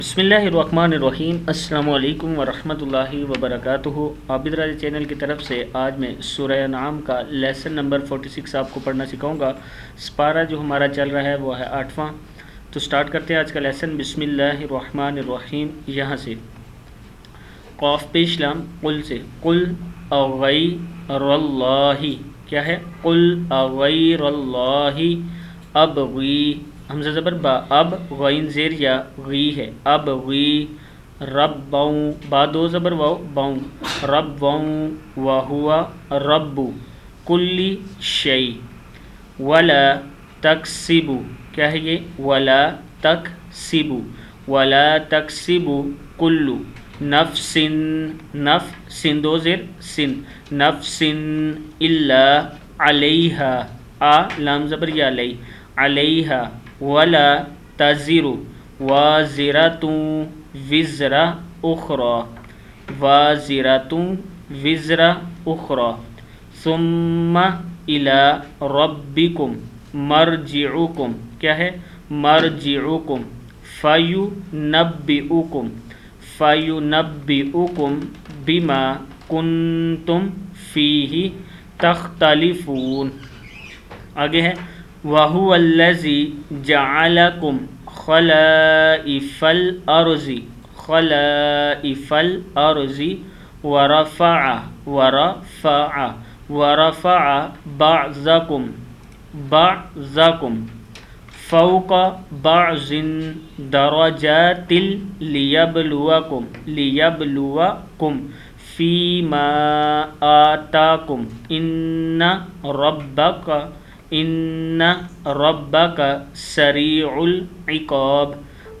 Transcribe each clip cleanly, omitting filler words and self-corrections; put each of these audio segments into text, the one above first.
بسم اللہ الرحمن الرحیم۔ السلام علیکم ورحمۃ اللہ وبرکاتہ۔ عابد راج چینل کی طرف سے آج میں سورہ انعام کا لیسن نمبر 46 آپ کو پڑھنا سکھاؤں گا۔ سپارہ جو ہمارا چل رہا ہے وہ ہے 8واں۔ تو سٹارٹ کرتے ہیں آج کا لیسن۔ بسم اللہ الرحمن الرحیم۔ یہاں سے قاف پیش لام قل سے، قل اغیر اللہ، کیا ہے؟ قل اغیر اللہ ابغی، حمزہ زبر با، اب غین زیر یا غی ہے، اب غی ربوں، با دو زبر واو باؤں، ربوں وہوا رب کلی شیء، ولا تکسب، کیا ہے یہ؟ ولا تکسب، ولا تکسب کل نفس، نف سن دو زیر سن، نفس الا علیہا، آ لام زبر یا علی، علیہا، ولا تزر وازرۃ وزر اخرى، وازرۃ وزر اخرى، ثم الی ربکم مرجعکم، کیا ہے؟ مرجعکم، فینبئکم، فینبئکم بما کنتم فیہ تختلفون۔ آگے ہے وَهُوَ الَّذِي جَعَلَكُمْ خَلَائِفَ الْأَرْضِ، خَلَائِفَ الْأَرْضِ، وَرَفَعَ بَعْضَكُمْ فَوْقَ بَعْضٍ دَرَجَاتٍ لِيَبْلُوَكُمْ فِيمَا آتَاكُمْ إِنَّ رَبَّكَ سَرِيعُ الْعِقَابِ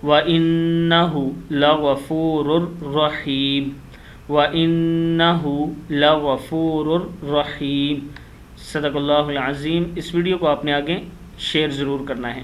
وَإِنَّهُ لَغَفُورٌ رَحِيمٌ، وَإِنَّهُ لَغَفُورٌ رَحِيمٌ۔ صدق اللہ العظیم۔ اس ویڈیو کو آپ نے آگے شیئر ضرور کرنا ہے۔